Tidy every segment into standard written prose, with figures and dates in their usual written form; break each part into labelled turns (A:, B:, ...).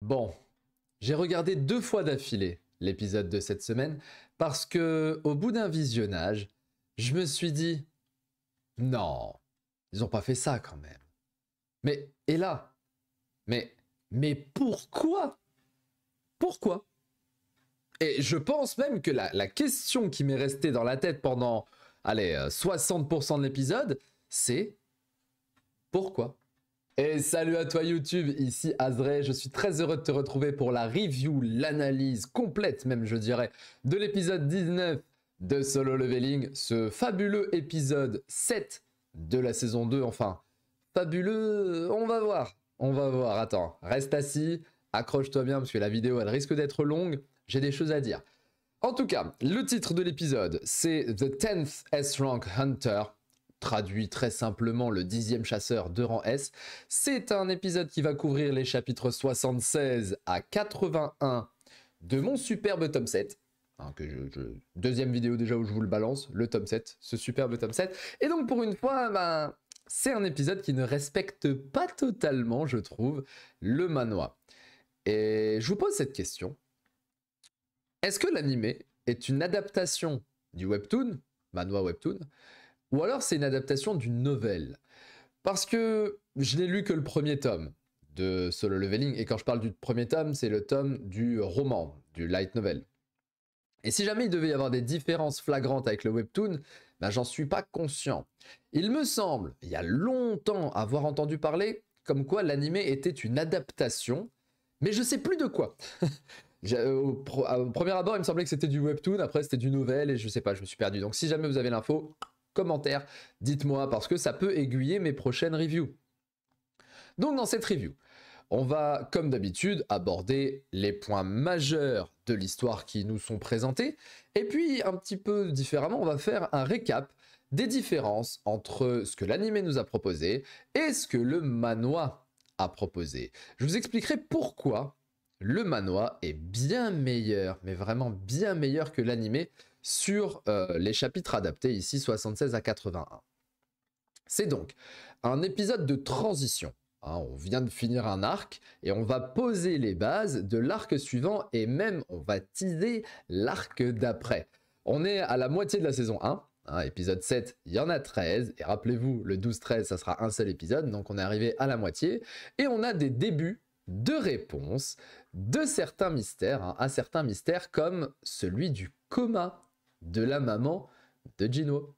A: Bon, j'ai regardé 2 fois d'affilée l'épisode de cette semaine parce que, au bout d'un visionnage, je me suis dit non, ils ont pas fait ça quand même. Mais et là, mais pourquoi? Pourquoi? Et je pense même que la question qui m'est restée dans la tête pendant, allez, 60% de l'épisode, c'est pourquoi? Et salut à toi YouTube, ici Azray, je suis très heureux de te retrouver pour la review, l'analyse complète même je dirais, de l'épisode 19 de Solo Leveling, ce fabuleux épisode 7 de la saison 2, enfin, fabuleux, on va voir, attends, reste assis, accroche-toi bien parce que la vidéo elle risque d'être longue, j'ai des choses à dire. En tout cas, le titre de l'épisode, c'est The 10th S-Rank Hunter, traduit très simplement le 10e chasseur de rang S. C'est un épisode qui va couvrir les chapitres 76 à 81 de mon superbe tome 7. Hein, deuxième vidéo déjà où je vous le balance, le tome 7, ce superbe tome 7. Et donc pour une fois, c'est un épisode qui ne respecte pas totalement, je trouve, le manhwa. Et je vous pose cette question. Est-ce que l'animé est une adaptation du webtoon, manhwa webtoon, ou alors c'est une adaptation d'une nouvelle? Parce que je n'ai lu que le premier tome de Solo Leveling, et quand je parle du premier tome, c'est le tome du roman, du light novel. Et si jamais il devait y avoir des différences flagrantes avec le webtoon, j'en suis pas conscient. Il me semble, il y a longtemps, avoir entendu parler comme quoi l'animé était une adaptation, mais je sais plus de quoi. Au premier abord, il me semblait que c'était du webtoon, après c'était du novel, et je sais pas, je me suis perdu. Donc si jamais vous avez l'info, commentaire, dites-moi, parce que ça peut aiguiller mes prochaines reviews. Donc dans cette review, on va, comme d'habitude, aborder les points majeurs de l'histoire qui nous sont présentés, et puis un petit peu différemment, on va faire un récap des différences entre ce que l'anime nous a proposé et ce que le manhwa a proposé. Je vous expliquerai pourquoi le manhwa est bien meilleur, mais vraiment bien meilleur que l'anime sur les chapitres adaptés, ici 76 à 81. C'est donc un épisode de transition. Hein, on vient de finir un arc et on va poser les bases de l'arc suivant et même on va teaser l'arc d'après. On est à la moitié de la saison 1. Hein, épisode 7, il y en a 13. Et rappelez-vous, le 12-13, ça sera un seul épisode. Donc on est arrivé à la moitié. Et on a des débuts de réponses de certains mystères, hein, à certains mystères comme celui du coma de la maman de Jinwoo.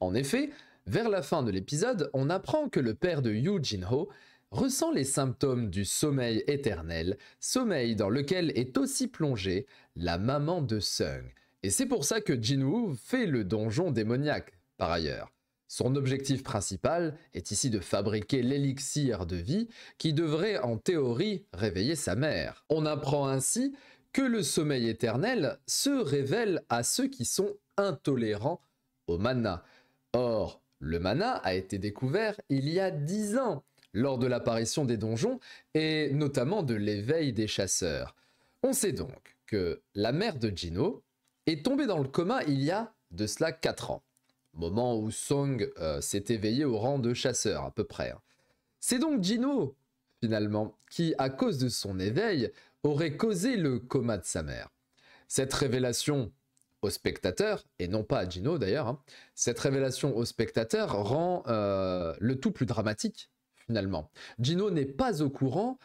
A: En effet, vers la fin de l'épisode, on apprend que le père de Yu Jinho ressent les symptômes du sommeil éternel, sommeil dans lequel est aussi plongée la maman de Sung. Et c'est pour ça que Jinwoo fait le donjon démoniaque, par ailleurs. Son objectif principal est ici de fabriquer l'élixir de vie qui devrait en théorie réveiller sa mère. On apprend ainsi que le sommeil éternel se révèle à ceux qui sont intolérants au mana. Or, le mana a été découvert il y a 10 ans, lors de l'apparition des donjons et notamment de l'éveil des chasseurs. On sait donc que la mère de Jinho est tombée dans le coma il y a de cela 4 ans, moment où Song s'est éveillé au rang de chasseur à peu près. C'est donc Jinho, finalement, qui, à cause de son éveil, aurait causé le coma de sa mère. Cette révélation au spectateur, et non pas à Jinho d'ailleurs, hein, cette révélation au spectateur rend le tout plus dramatique, finalement. Jinho n'est pas au courant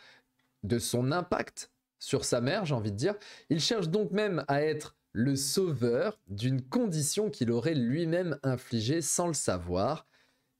A: de son impact sur sa mère, j'ai envie de dire. Il cherche donc même à être le sauveur d'une condition qu'il aurait lui-même infligée sans le savoir,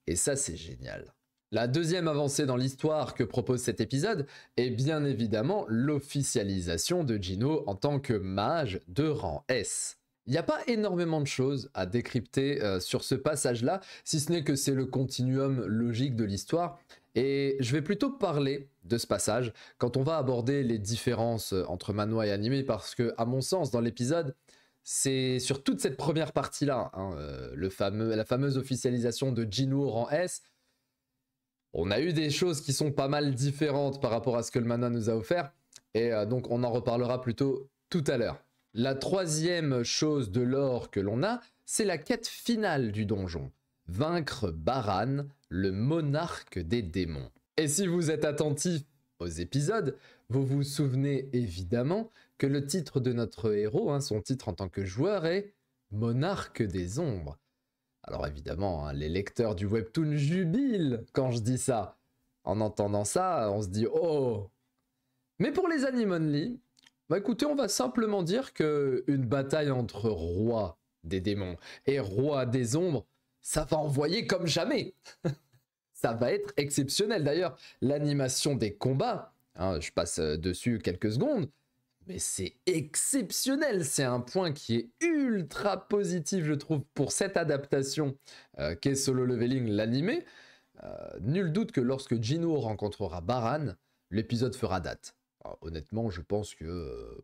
A: et ça c'est génial. La deuxième avancée dans l'histoire que propose cet épisode est bien évidemment l'officialisation de Jinho en tant que mage de rang S. Il n'y a pas énormément de choses à décrypter sur ce passage-là, si ce n'est que c'est le continuum logique de l'histoire. Et je vais plutôt parler de ce passage quand on va aborder les différences entre manhwa et animé, parce que, à mon sens, dans l'épisode, c'est sur toute cette première partie-là, hein, la fameuse officialisation de Jinho rang S, on a eu des choses qui sont pas mal différentes par rapport à ce que le manhwa nous a offert, et donc on en reparlera plutôt tout à l'heure. La troisième chose de l'or que l'on a, c'est la quête finale du donjon. Vaincre Baran, le monarque des démons. Et si vous êtes attentif aux épisodes, Vous vous souvenez évidemment que le titre de notre héros, hein, son titre en tant que joueur est Monarque des Ombres. Alors évidemment, hein, les lecteurs du webtoon jubilent quand je dis ça. En entendant ça, on se dit « Oh !» Mais pour les anime only, bah écoutez, on va simplement dire qu'une bataille entre rois des démons et rois des ombres, ça va envoyer comme jamais. Ça va être exceptionnel. D'ailleurs, l'animation des combats, hein, je passe dessus quelques secondes, mais c'est exceptionnel. C'est un point qui est ultra positif, je trouve, pour cette adaptation qu'est Solo Leveling, l'animé. Nul doute que lorsque Jinho rencontrera Baran, l'épisode fera date. Alors, honnêtement, je pense que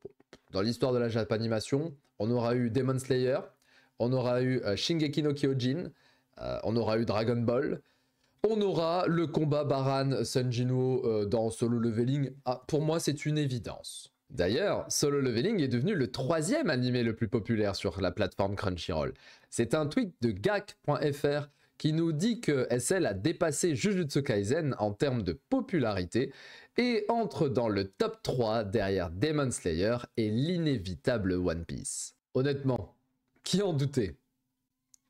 A: dans l'histoire de la Japanimation, on aura eu Demon Slayer, on aura eu Shingeki no Kyojin, on aura eu Dragon Ball, on aura le combat Baran Sun Jinho dans Solo Leveling. Ah, pour moi, c'est une évidence. D'ailleurs, Solo Leveling est devenu le 3e animé le plus populaire sur la plateforme Crunchyroll. C'est un tweet de gak.fr qui nous dit que SL a dépassé Jujutsu Kaisen en termes de popularité et entre dans le top 3 derrière Demon Slayer et l'inévitable One Piece. Honnêtement, qui en doutait?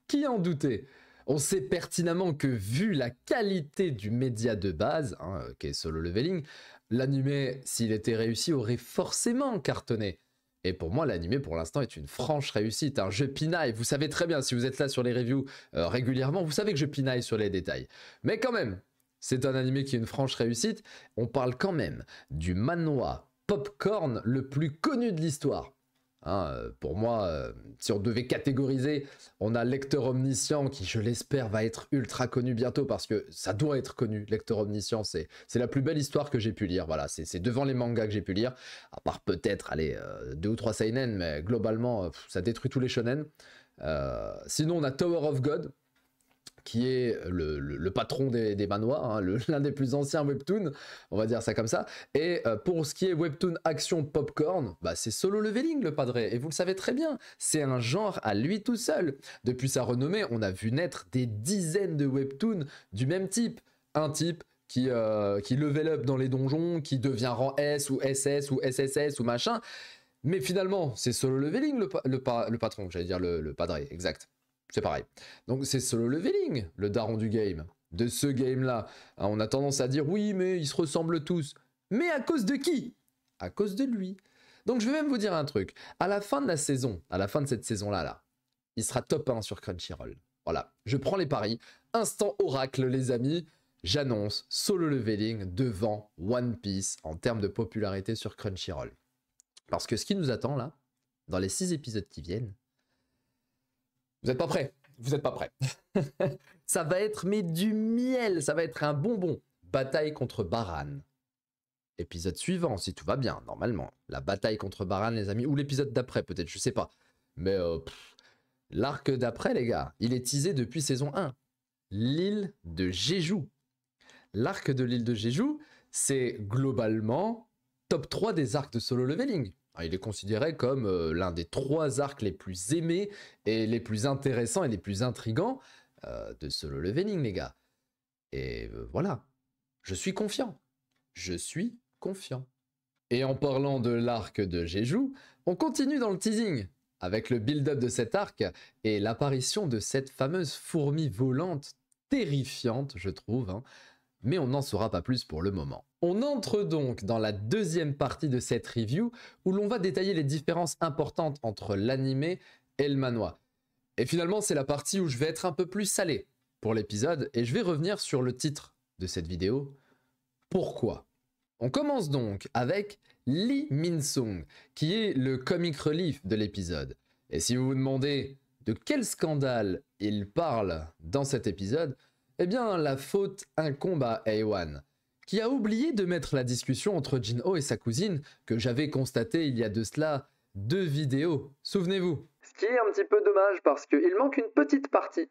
A: Qui en doutait? On sait pertinemment que vu la qualité du média de base, hein, qu'est Solo Leveling, l'animé, s'il était réussi, aurait forcément cartonné. Et pour moi, l'animé, pour l'instant, est une franche réussite. Hein. Je pinaille, vous savez très bien, si vous êtes là sur les reviews régulièrement, vous savez que je pinaille sur les détails. Mais quand même, c'est un animé qui est une franche réussite. On parle quand même du manhwa popcorn le plus connu de l'histoire. Hein, pour moi, si on devait catégoriser, on a Lecteur Omniscient qui, je l'espère, va être ultra connu bientôt parce que ça doit être connu. Lecteur Omniscient, c'est la plus belle histoire que j'ai pu lire. Voilà, c'est devant les mangas que j'ai pu lire, à part peut-être, allez, 2 ou 3 seinen, mais globalement, ça détruit tous les shonen. Sinon, on a Tower of God, qui est le patron des manhwa, hein, l'un des plus anciens webtoons, on va dire ça comme ça. Et pour ce qui est webtoon action popcorn, bah c'est Solo Leveling le padré, et vous le savez très bien, c'est un genre à lui tout seul. Depuis sa renommée, on a vu naître des dizaines de webtoons du même type. Un type qui level up dans les donjons, qui devient rang S ou SS ou SSS ou machin, mais finalement, c'est Solo Leveling le patron, j'allais dire le padré, exact. C'est pareil. Donc c'est Solo Leveling, le daron du game. De ce game-là, on a tendance à dire oui, mais ils se ressemblent tous. Mais à cause de qui? À cause de lui. Donc je vais même vous dire un truc. À la fin de la saison, à la fin de cette saison-là, il sera top 1 sur Crunchyroll. Voilà, je prends les paris. Instant oracle, les amis. J'annonce Solo Leveling devant One Piece en termes de popularité sur Crunchyroll. Parce que ce qui nous attend là, dans les 6 épisodes qui viennent, vous n'êtes pas prêts? Vous n'êtes pas prêts. Ça va être mais du miel, ça va être un bonbon. Bataille contre Baran. Épisode suivant, si tout va bien, normalement. La bataille contre Baran, les amis. Ou l'épisode d'après, peut-être, je sais pas. Mais l'arc d'après, les gars, il est teasé depuis saison 1. L'île de Jeju. L'arc de l'île de Jeju, c'est globalement top 3 des arcs de Solo Leveling. Il est considéré comme l'un des 3 arcs les plus aimés et les plus intéressants et les plus intrigants de Solo Leveling, les gars. Et voilà, je suis confiant. Je suis confiant. Et en parlant de l'arc de Jeju, on continue dans le teasing avec le build-up de cet arc et l'apparition de cette fameuse fourmi volante terrifiante, je trouve, hein. Mais on n'en saura pas plus pour le moment. On entre donc dans la deuxième partie de cette review où l'on va détailler les différences importantes entre l'animé et le manhwa. Et finalement, c'est la partie où je vais être un peu plus salé pour l'épisode et je vais revenir sur le titre de cette vidéo. Pourquoi? On commence donc avec Lee Min-sung, qui est le comic relief de l'épisode. Et si vous vous demandez de quel scandale il parle dans cet épisode, eh bien, la faute incombe à A1, qui a oublié de mettre la discussion entre Jinho et sa cousine, que j'avais constaté il y a de cela 2 vidéos, souvenez-vous. Ce qui est un petit peu dommage parce qu'il manque une petite partie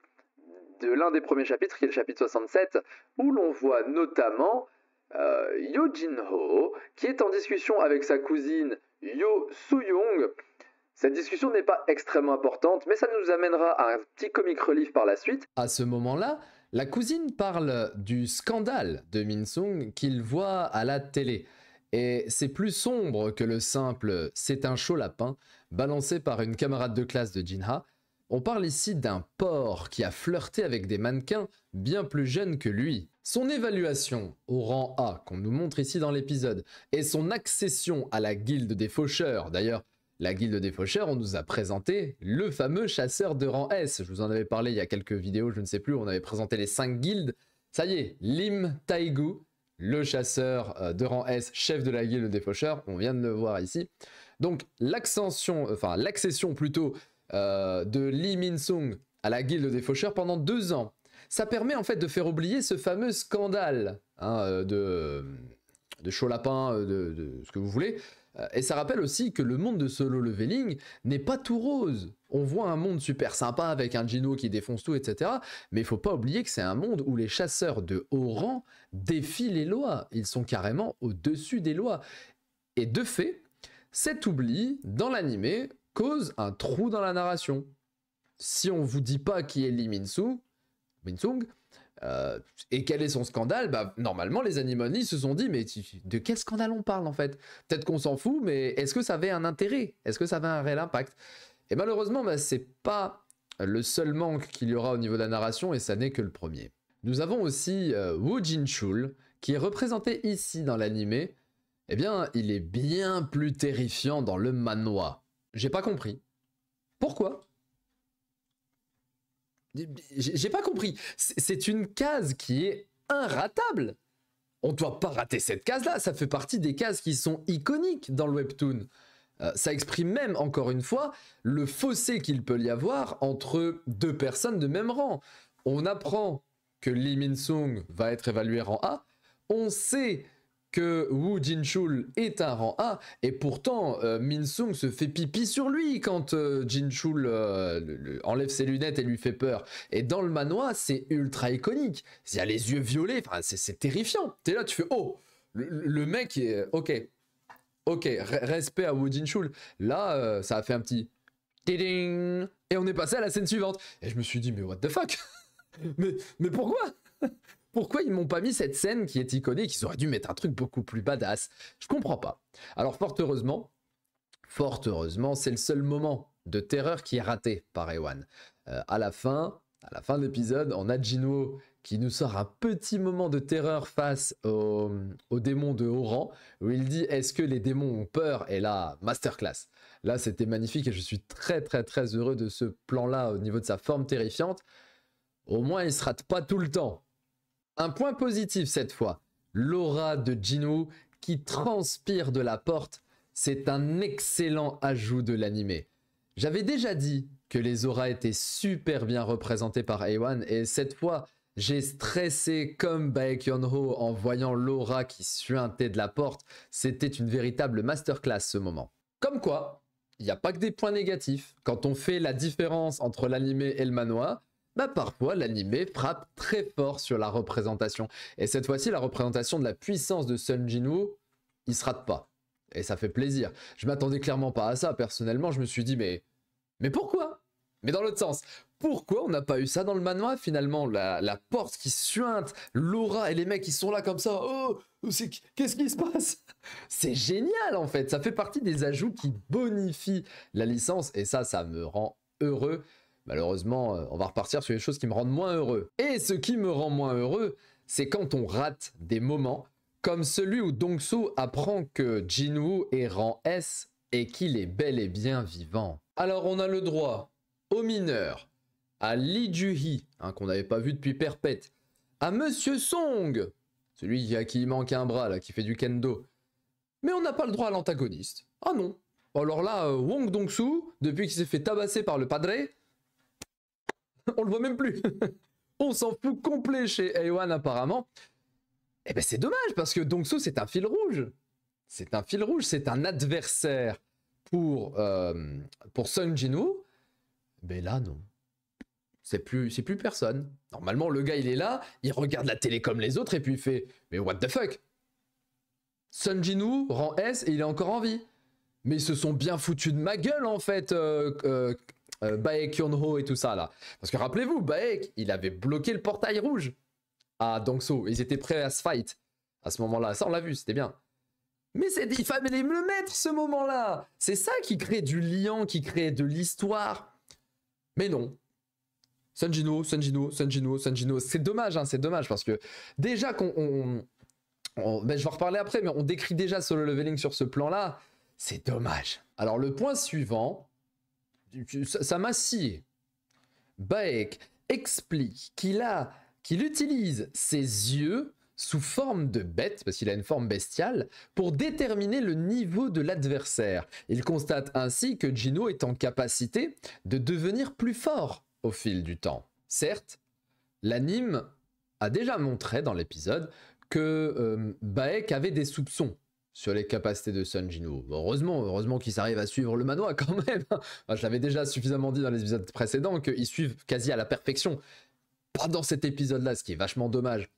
A: de l'un des premiers chapitres, qui est le chapitre 67, où l'on voit notamment Yo Jinho, qui est en discussion avec sa cousine Yo Soo-young. Cette discussion n'est pas extrêmement importante, mais ça nous amènera à un petit comic relief par la suite. À ce moment-là, la cousine parle du scandale de Min-sung qu'il voit à la télé. Et c'est plus sombre que le simple c'est un chaud lapin balancé par une camarade de classe de Jinha. On parle ici d'un porc qui a flirté avec des mannequins bien plus jeunes que lui. Son évaluation au rang A qu'on nous montre ici dans l'épisode et son accession à la guilde des faucheurs. D'ailleurs, la guilde des faucheurs, on nous a présenté le fameux chasseur de rang S. Je vous en avais parlé il y a quelques vidéos, je ne sais plus, on avait présenté les 5 guildes. Ça y est, Lim Taegu, le chasseur de rang S, chef de la guilde des faucheurs, on vient de le voir ici. Donc l'accession plutôt de Lee Min-sung à la guilde des faucheurs pendant 2 ans. Ça permet en fait de faire oublier ce fameux scandale hein, de chaud lapin, de ce que vous voulez. Et ça rappelle aussi que le monde de Solo Leveling n'est pas tout rose. On voit un monde super sympa avec un Jinwoo qui défonce tout, etc. Mais il faut pas oublier que c'est un monde où les chasseurs de haut rang défient les lois. Ils sont carrément au-dessus des lois. Et de fait, cet oubli dans l'animé cause un trou dans la narration. Si on vous dit pas qui est Lee Min-sung, et quel est son scandale, bah, normalement les Animonly se sont dit mais de quel scandale on parle en fait? Peut-être qu'on s'en fout, mais est-ce que ça avait un intérêt? Est-ce que ça avait un réel impact? Et malheureusement, bah, c'est pas le seul manque qu'il y aura au niveau de la narration, et ça n'est que le premier. Nous avons aussi Woo Jin-chul, qui est représenté ici dans l'animé. Eh bien, il est bien plus terrifiant dans le manhwa. J'ai pas compris. Pourquoi? J'ai pas compris. C'est une case qui est inratable. On doit pas rater cette case-là. Ça fait partie des cases qui sont iconiques dans le webtoon. Ça exprime même, encore une fois, le fossé qu'il peut y avoir entre 2 personnes de même rang. On apprend que Lee Min-sung va être évalué rang A. On sait que Woo Jin-chul est un rang A, et pourtant Min-sung se fait pipi sur lui quand Jin-chul enlève ses lunettes et lui fait peur. Et dans le manhwa, c'est ultra iconique. Il y a les yeux violets, c'est terrifiant. T'es là, tu fais oh, le mec est ok, respect à Woo Jin-chul. Là, ça a fait un petit tiding, et on est passé à la scène suivante. Et je me suis dit mais what the fuck, mais pourquoi? Pourquoi ils m'ont pas mis cette scène qui est iconique? Ils auraient dû mettre un truc beaucoup plus badass. Je comprends pas. Alors fort heureusement, c'est le seul moment de terreur qui est raté par Ewan. À la fin de l'épisode, on a Jinwoo qui nous sort un petit moment de terreur face aux démons de haut rang, où il dit est-ce que les démons ont peur? Et là, masterclass. Là, c'était magnifique et je suis très très très heureux de ce plan-là au niveau de sa forme terrifiante. Au moins, il se rate pas tout le temps. Un point positif cette fois, l'aura de Jinwoo qui transpire de la porte, c'est un excellent ajout de l'animé. J'avais déjà dit que les auras étaient super bien représentées par A1, et cette fois, j'ai stressé comme Baekhyun-ho en voyant l'aura qui suintait de la porte. C'était une véritable masterclass ce moment. Comme quoi, il n'y a pas que des points négatifs. Quand on fait la différence entre l'animé et le manhwa, bah parfois l'animé frappe très fort sur la représentation. Et cette fois-ci, la représentation de la puissance de Sun Jinwoo, il se rate pas. Et ça fait plaisir. Je m'attendais clairement pas à ça. Personnellement, je me suis dit, mais pourquoi? Mais dans l'autre sens, pourquoi on n'a pas eu ça dans le manhwa finalement? La porte qui suinte, l'aura et les mecs qui sont là comme ça. Oh, qu'est-ce qui se passe? C'est génial en fait. Ça fait partie des ajouts qui bonifient la licence. Et ça me rend heureux. Malheureusement, on va repartir sur les choses qui me rendent moins heureux. Et ce qui me rend moins heureux, c'est quand on rate des moments comme celui où Dong-soo apprend que Jinwoo est rang S et qu'il est bel et bien vivant. Alors on a le droit aux mineurs, à Lee Ju-hee, qu'on n'avait pas vu depuis perpète, à Monsieur Song, celui à qui il manque un bras, là, qui fait du kendo. Mais on n'a pas le droit à l'antagoniste. Ah non. Alors là, Wong Dong-soo, depuis qu'il s'est fait tabasser par le padre, on le voit même plus. On s'en fout complet chez A1 apparemment. Eh ben c'est dommage parce que Dong-soo c'est un fil rouge. C'est un fil rouge, c'est un adversaire pour Sung Jinwoo. Mais là non. C'est plus personne. Normalement le gars il est là, il regarde la télé comme les autres et puis il fait mais what the fuck? Sung Jinwoo rang S et il est encore en vie. Mais ils se sont bien foutus de ma gueule en fait. Baekhyun-ho et tout ça là. Parce que rappelez-vous, Baek, il avait bloqué le portail rouge à Dong-soo. Ils étaient prêts à se fight à ce moment-là. Ça, on l'a vu, c'était bien. Mais il fallait me le mettre ce moment-là. C'est ça qui crée du lien, qui crée de l'histoire. Mais non. Sanjino. C'est dommage, hein, c'est dommage parce que déjà ben, je vais en reparler après, mais on décrit déjà Solo Leveling sur ce plan-là. C'est dommage. Alors le point suivant, ça m'a scié. Baek explique qu'il utilise ses yeux sous forme de bête, parce qu'il a une forme bestiale, pour déterminer le niveau de l'adversaire. Il constate ainsi que Gino est en capacité de devenir plus fort au fil du temps. Certes, l'anime a déjà montré dans l'épisode que Baek avait des soupçons sur les capacités de Sanjino. Heureusement qu'ils arrivent à suivre le manoir quand même. Enfin, je l'avais déjà suffisamment dit dans les épisodes précédents qu'ils suivent quasi à la perfection. Pas dans cet épisode-là, ce qui est vachement dommage.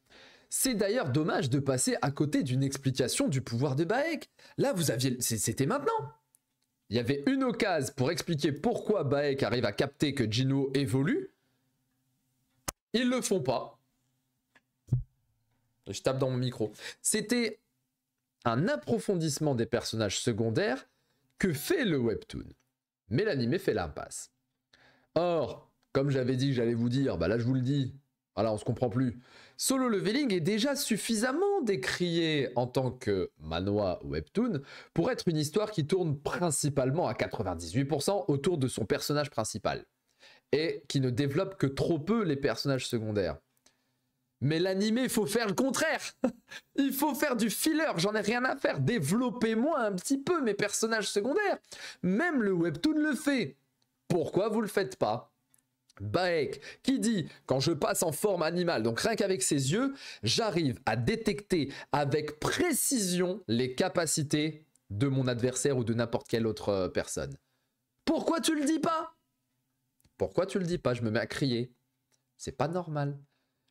A: C'est d'ailleurs dommage de passer à côté d'une explication du pouvoir de Baek. Là, c'était maintenant. Il y avait une occasion pour expliquer pourquoi Baek arrive à capter que Gino évolue. Ils le font pas. Je tape dans mon micro. C'était un approfondissement des personnages secondaires que fait le webtoon. Mais l'anime fait l'impasse. Or, comme j'avais dit que j'allais vous dire, bah là je vous le dis, voilà, on se comprend plus. Solo Leveling est déjà suffisamment décrié en tant que manhwa webtoon pour être une histoire qui tourne principalement à 98% autour de son personnage principal et qui ne développe que trop peu les personnages secondaires. Mais l'anime, il faut faire le contraire. Il faut faire du filler, j'en ai rien à faire. Développez-moi un petit peu mes personnages secondaires. Même le webtoon le fait. Pourquoi vous le faites pas? Baek qui dit quand je passe en forme animale, donc rien qu'avec ses yeux, j'arrive à détecter avec précision les capacités de mon adversaire ou de n'importe quelle autre personne. Pourquoi tu le dis pas? Pourquoi tu le dis pas? Je me mets à crier. C'est pas normal.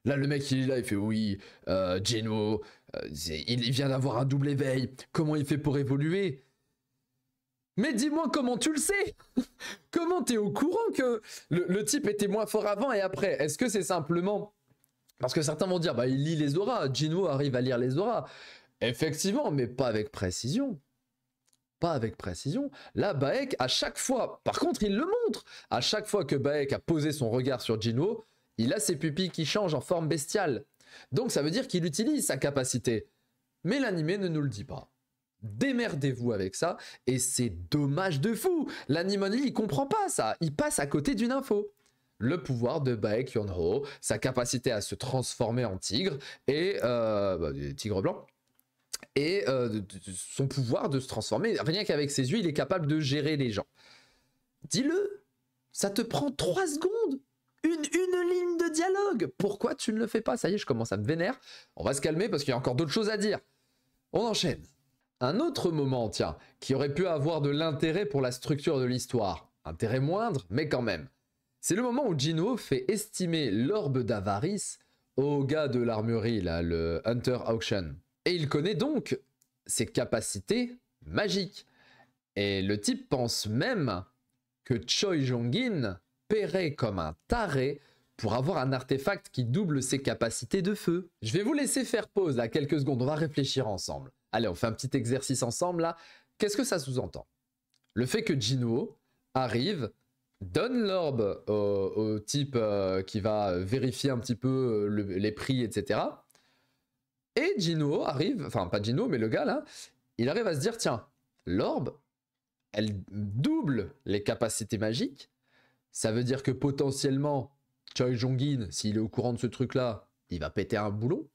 A: Là, le mec, il est là, il fait oui, Geno, il vient d'avoir un double éveil. Comment il fait pour évoluer? Mais dis-moi comment tu le sais. Comment t'es au courant que le type était moins fort avant et après? Est-ce que c'est simplement... Parce que certains vont dire, bah il lit les auras, Geno arrive à lire les auras. Effectivement, mais pas avec précision. Pas avec précision. Là, Baek, à chaque fois, par contre, il le montre. À chaque fois que Baek a posé son regard sur Geno, il a ses pupilles qui changent en forme bestiale. Donc ça veut dire qu'il utilise sa capacité. Mais l'anime ne nous le dit pas. Démerdez-vous avec ça, et c'est dommage de fou. L'anime, il comprend pas ça. Il passe à côté d'une info. Le pouvoir de Baek Yonho, sa capacité à se transformer en tigre, et tigre blanc, et son pouvoir de se transformer. Rien qu'avec ses yeux, il est capable de gérer les gens. Dis-le, ça te prend 3 secondes. Une ligne de dialogue. Pourquoi tu ne le fais pas? Ça y est, je commence à me vénère. On va se calmer parce qu'il y a encore d'autres choses à dire. On enchaîne. Un autre moment, tiens, qui aurait pu avoir de l'intérêt pour la structure de l'histoire. Intérêt moindre, mais quand même. C'est le moment où Geno fait estimer l'orbe d'avarice au gars de l'armurerie, là, le Hunter Auction. Et il connaît donc ses capacités magiques. Et le type pense même que Choi Jong-in paierait comme un taré pour avoir un artefact qui double ses capacités de feu. Je vais vous laisser faire pause là quelques secondes, on va réfléchir ensemble. Allez, on fait un petit exercice ensemble là. Qu'est-ce que ça sous-entend? Le fait que Geno arrive, donne l'orbe au type qui va vérifier un petit peu les prix, etc. Et Geno arrive, enfin pas Geno, mais le gars là, il arrive à se dire, tiens, l'orbe, elle double les capacités magiques. Ça veut dire que potentiellement, Choi Jong-in, s'il est au courant de ce truc-là, il va péter un boulon.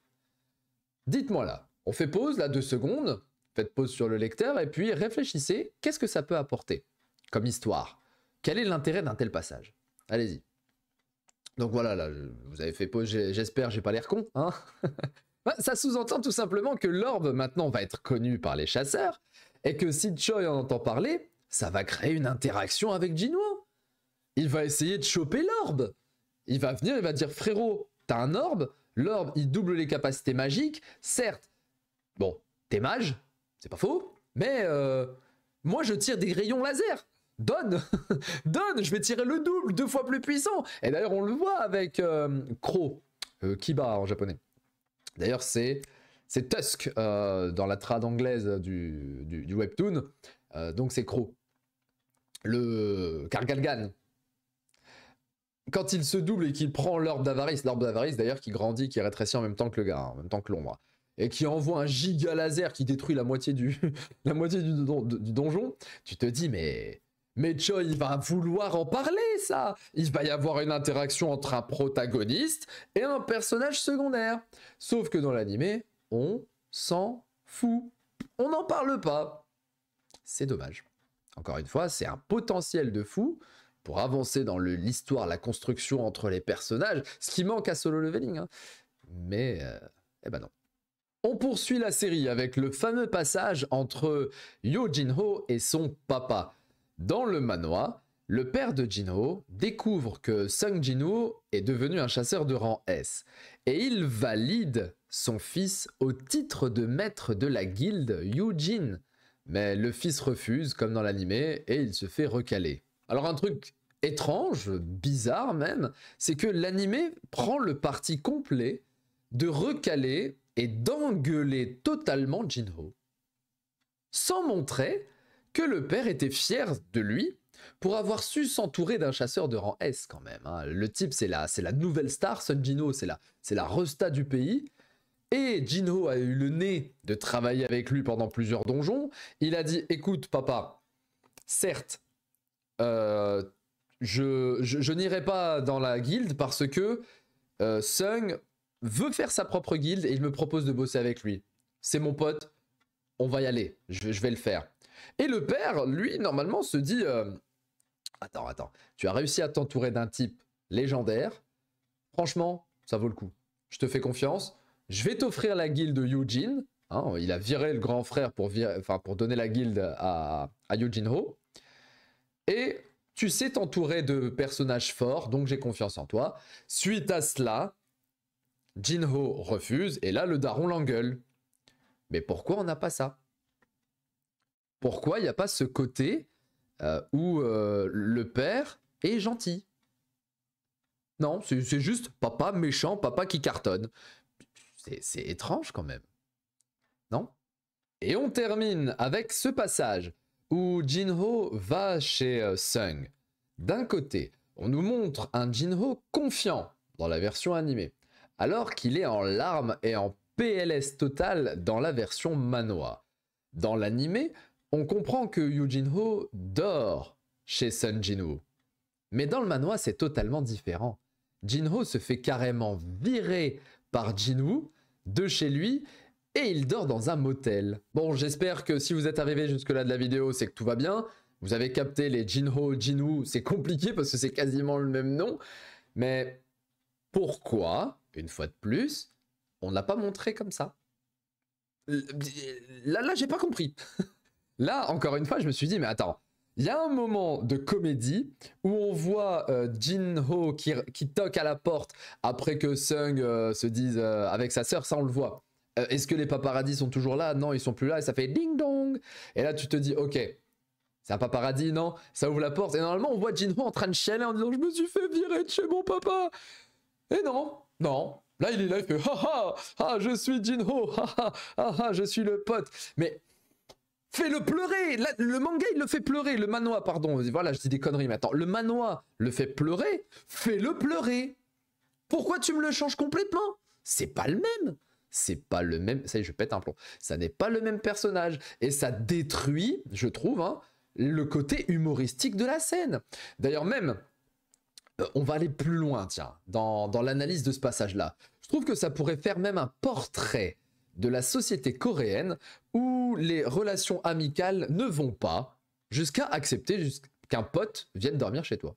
A: Dites-moi là, on fait pause là 2 secondes, faites pause sur le lecteur et puis réfléchissez, qu'est-ce que ça peut apporter comme histoire? Quel est l'intérêt d'un tel passage? Allez-y. Donc voilà, là, vous avez fait pause, j'espère, j'ai pas l'air con, hein. Ça sous-entend tout simplement que l'orbe maintenant va être connu par les chasseurs et que si Choi en entend parler, ça va créer une interaction avec Geno. Il va essayer de choper l'orbe. Il va venir, il va dire, frérot, t'as un orbe, l'orbe, il double les capacités magiques, certes, bon, t'es mage, c'est pas faux, mais moi je tire des rayons laser, donne, donne, je vais tirer le double, 2 fois plus puissant. Et d'ailleurs, on le voit avec Kro, Kiba en japonais. D'ailleurs, c'est C'est Tusk dans la trad anglaise du webtoon. Donc c'est Crow. Le Kargalgan. Quand il se double et qu'il prend l'orbe d'Avarice d'ailleurs qui grandit, qui rétrécit en même temps que le gars, en même temps que l'ombre, et qui envoie un giga laser qui détruit la moitié du donjon, tu te dis mais Choi il va vouloir en parler ça. Il va y avoir une interaction entre un protagoniste et un personnage secondaire. Sauf que dans l'animé, on s'en fout. On n'en parle pas. C'est dommage. Encore une fois, c'est un potentiel de fou pour avancer dans l'histoire, la construction entre les personnages, ce qui manque à Solo Leveling. Hein. Mais, eh ben non. On poursuit la série avec le fameux passage entre Yo Jin-ho et son papa. Dans le manoir, le père de Jin-ho découvre que Sung Jin-ho est devenu un chasseur de rang S. Et il valide son fils au titre de maître de la guilde Yujin. Mais le fils refuse, comme dans l'animé, et il se fait recaler. Alors un truc étrange, bizarre même, c'est que l'animé prend le parti complet de recaler et d'engueuler totalement Jin-ho, sans montrer que le père était fier de lui pour avoir su s'entourer d'un chasseur de rang S quand même. Hein. Le type, c'est la nouvelle star, Sung Jin-ho, c'est la resta du pays. Et Jin-ho a eu le nez de travailler avec lui pendant plusieurs donjons. Il a dit, écoute papa, certes, je n'irai pas dans la guilde parce que Sung veut faire sa propre guilde et il me propose de bosser avec lui. C'est mon pote, on va y aller, je vais le faire. Et le père, lui, normalement, se dit attends, tu as réussi à t'entourer d'un type légendaire. Franchement, ça vaut le coup. Je te fais confiance. Je vais t'offrir la guilde Yujin. Hein, il a viré le grand frère pour donner la guilde à Yujin-ho. Et tu sais t'entourer de personnages forts, donc j'ai confiance en toi. Suite à cela, Jin-ho refuse, et là, le daron l'engueule. Mais pourquoi on n'a pas ça? Pourquoi il n'y a pas ce côté où le père est gentil? Non, c'est juste papa méchant, papa qui cartonne. C'est étrange quand même. Non? Et on termine avec ce passage où Jin-ho va chez Sung. D'un côté, on nous montre un Jin-ho confiant dans la version animée, alors qu'il est en larmes et en PLS total dans la version manhwa. Dans l'animé, on comprend que Yujin-ho dort chez Sung Jin-ho. Mais dans le manhwa, c'est totalement différent. Jin-ho se fait carrément virer par Jin-woo de chez lui et il dort dans un motel. Bon, j'espère que si vous êtes arrivé jusque-là de la vidéo, c'est que tout va bien. Vous avez capté les Jin-ho, Jin-woo, c'est compliqué parce que c'est quasiment le même nom. Mais pourquoi, une fois de plus, on n'a pas montré comme ça? Là, j'ai pas compris. Là, encore une fois, je me suis dit, mais attends, il y a un moment de comédie où on voit Jin-ho qui toque à la porte après que Sung se dise avec sa sœur, ça on le voit. Est-ce que les paparazzis sont toujours là? Non, ils sont plus là et ça fait ding dong. Et là, tu te dis, ok, c'est un paparazzi, non? Ça ouvre la porte et normalement, on voit Jin-ho en train de chialer en disant, je me suis fait virer de chez mon papa. Et non. Là, il est là, il fait, je suis Jin-ho, je suis le pote. Mais fais-le pleurer. Là, le manga, il le fait pleurer. Le manhwa, pardon. Voilà, je dis des conneries maintenant. Le manhwa le fait pleurer. Fais-le pleurer. Pourquoi tu me le changes complètement? C'est pas le même. C'est pas le même. Ça y est, je pète un plomb. Ça n'est pas le même personnage. Et ça détruit, je trouve, hein, le côté humoristique de la scène. D'ailleurs, même, on va aller plus loin, tiens, dans l'analyse de ce passage-là. Je trouve que ça pourrait faire même un portrait de la société coréenne où les relations amicales ne vont pas jusqu'à accepter qu'un pote vienne dormir chez toi.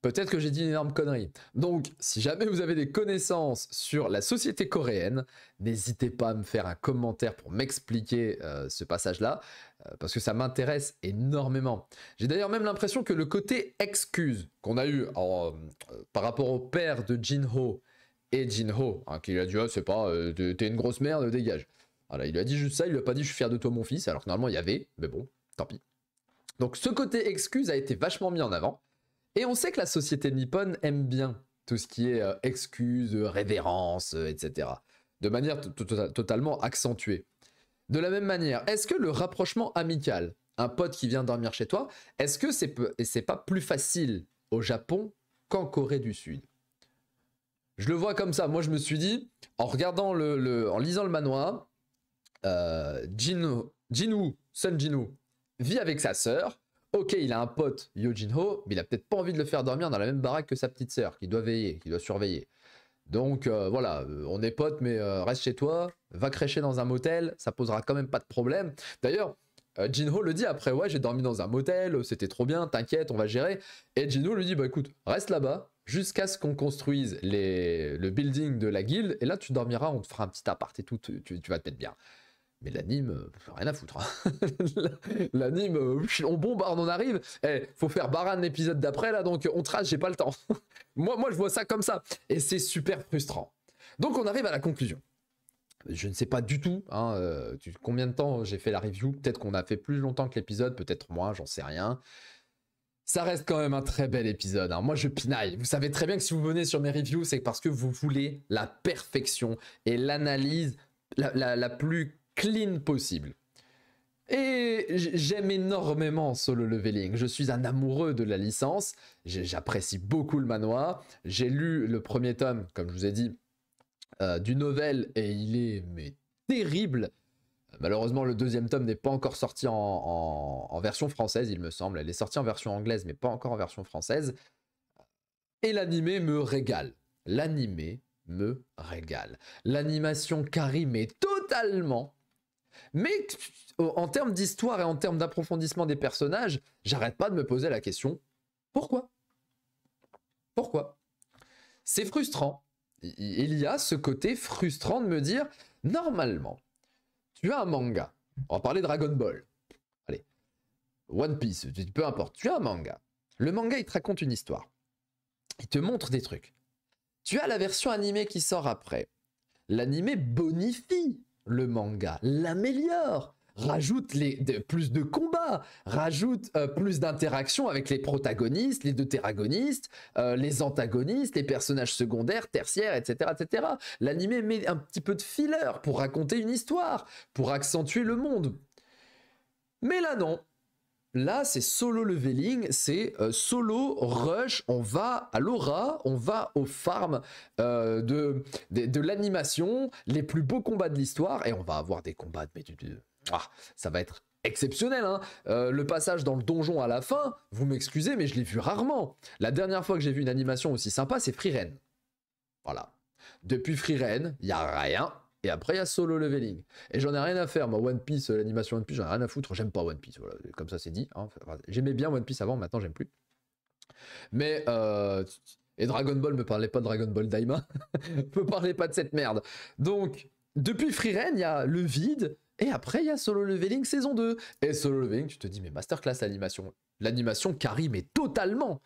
A: Peut-être que j'ai dit une énorme connerie. Donc, si jamais vous avez des connaissances sur la société coréenne, n'hésitez pas à me faire un commentaire pour m'expliquer ce passage-là, parce que ça m'intéresse énormément. J'ai d'ailleurs même l'impression que le côté excuse qu'on a eu par rapport au père de Jin-ho et Jin-ho, hein, qui lui a dit, c'est pas, t'es une grosse merde, dégage. Voilà, il lui a dit juste ça, il lui a pas dit, je suis fier de toi mon fils, alors que normalement il y avait, mais bon, tant pis. Donc ce côté excuse a été vachement mis en avant. Et on sait que la société nippone aime bien tout ce qui est excuse, révérence, etc. de manière totalement accentuée. De la même manière, est-ce que le rapprochement amical, un pote qui vient dormir chez toi, est-ce que c'est pas plus facile au Japon qu'en Corée du Sud? Je le vois comme ça. Moi, je me suis dit, en regardant en lisant le manhwa, Jinwoo, Sun Jinwoo, vit avec sa sœur. Ok, il a un pote, Yojinho, mais il a peut-être pas envie de le faire dormir dans la même baraque que sa petite sœur, qui doit veiller, qui doit surveiller. Donc voilà, on est potes, mais reste chez toi, va crècher dans un motel, ça posera quand même pas de problème. D'ailleurs, Jinho le dit après, ouais, j'ai dormi dans un motel, c'était trop bien, t'inquiète, on va gérer. Et Jinho lui dit, bah écoute, reste là-bas jusqu'à ce qu'on construise le building de la guilde, et là tu dormiras, on te fera un petit appart et tout, tu vas te mettre bien. Mais l'anime, rien à foutre. Hein. L'anime, on bombarde, on arrive. Faut faire Baran l'épisode d'après, là, donc on trace, j'ai pas le temps. moi, je vois ça comme ça. Et c'est super frustrant. Donc on arrive à la conclusion. Je ne sais pas du tout combien de temps j'ai fait la review. Peut-être qu'on a fait plus longtemps que l'épisode, peut-être moins, j'en sais rien. Ça reste quand même un très bel épisode. Hein. Moi, je pinaille. Vous savez très bien que si vous venez sur mes reviews, c'est parce que vous voulez la perfection et l'analyse la plus clean possible. Et j'aime énormément Solo Leveling. Je suis un amoureux de la licence. J'apprécie beaucoup le manhwa. J'ai lu le premier tome, comme je vous ai dit, du novel, et il est terrible. Malheureusement, le deuxième tome n'est pas encore sorti en version française, il me semble. Elle est sortie en version anglaise, mais pas encore en version française. Et l'animé me régale. L'animé me régale. L'animation Kari mais totalement. Mais en termes d'histoire et en termes d'approfondissement des personnages, j'arrête pas de me poser la question, pourquoi? Pourquoi? C'est frustrant. Il y a ce côté frustrant de me dire, normalement, tu as un manga. On va parler Dragon Ball. Allez. One Piece, peu importe. Tu as un manga. Le manga, il te raconte une histoire. Il te montre des trucs. Tu as la version animée qui sort après. L'animé bonifie le manga, l'améliore, rajoute plus de combats, rajoute plus d'interactions avec les protagonistes, les deux téragonistes, les antagonistes, les personnages secondaires, tertiaires, etc. etc. L'animé met un petit peu de filler pour raconter une histoire, pour accentuer le monde. Mais là non. Là, c'est solo leveling, c'est solo rush, on va à l'aura, on va aux farms de l'animation, les plus beaux combats de l'histoire, et on va avoir des combats, ça va être exceptionnel. Hein. Le passage dans le donjon à la fin, vous m'excusez, mais je l'ai vu rarement. La dernière fois que j'ai vu une animation aussi sympa, c'est Frieren. Voilà. Depuis Frieren, il n'y a rien. Et après, il y a Solo Leveling. Et j'en ai rien à faire, moi, One Piece, l'animation One Piece, j'en ai rien à foutre. J'aime pas One Piece, voilà. Comme ça, c'est dit. Hein. Enfin, j'aimais bien One Piece avant, maintenant, j'aime plus. Mais, et Dragon Ball, me parlait pas de Dragon Ball Daima. Me parlait pas de cette merde. Donc, depuis Frieren, il y a le vide. Et après, il y a Solo Leveling saison 2. Et Solo Leveling, tu te dis, mais masterclass l'animation. L'animation Kari, mais totalement.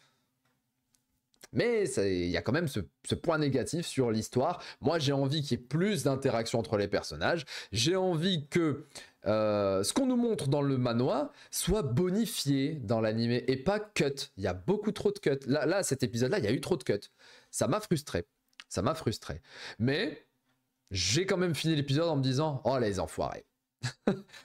A: Mais il y a quand même ce point négatif sur l'histoire. Moi, j'ai envie qu'il y ait plus d'interaction entre les personnages. J'ai envie que ce qu'on nous montre dans le manhwa soit bonifié dans l'animé et pas cut. Il y a beaucoup trop de cuts. Là, cet épisode-là, il y a eu trop de cuts. Ça m'a frustré. Ça m'a frustré. Mais j'ai quand même fini l'épisode en me disant, oh les enfoirés.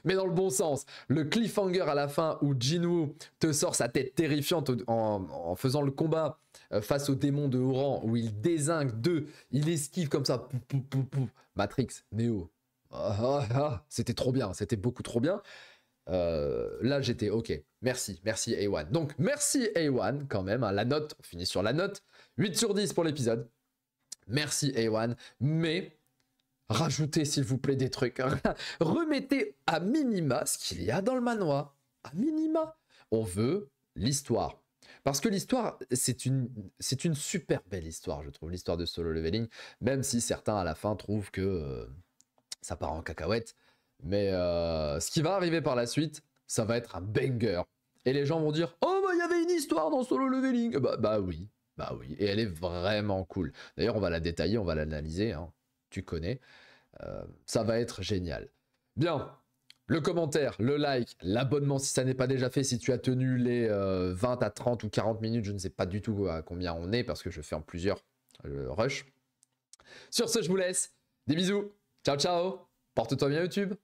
A: Mais dans le bon sens, le cliffhanger à la fin où Jinwoo te sort sa tête terrifiante en faisant le combat face au démon de haut rang, où il dézingue deux, il esquive comme ça, Matrix, Neo. C'était trop bien, c'était beaucoup trop bien. Là j'étais ok, merci A1. Donc merci A1 quand même, hein, la note, on finit sur la note, 8 sur 10 pour l'épisode. Merci A1, mais rajoutez s'il vous plaît des trucs. Remettez à minima ce qu'il y a dans le manhwa. À minima. On veut l'histoire. Parce que l'histoire, c'est une super belle histoire, je trouve, l'histoire de Solo Leveling. Même si certains à la fin trouvent que ça part en cacahuète. Mais ce qui va arriver par la suite, ça va être un banger. Et les gens vont dire, oh bah il y avait une histoire dans Solo Leveling. Bah oui. Et elle est vraiment cool. D'ailleurs, on va la détailler, on va l'analyser. Hein. Tu connais. Ça va être génial. Bien, le commentaire, le like, l'abonnement si ça n'est pas déjà fait, si tu as tenu les 20 à 30 ou 40 minutes, je ne sais pas du tout à combien on est parce que je fais en plusieurs rush. Sur ce, je vous laisse. Des bisous. Ciao ciao, porte-toi bien YouTube.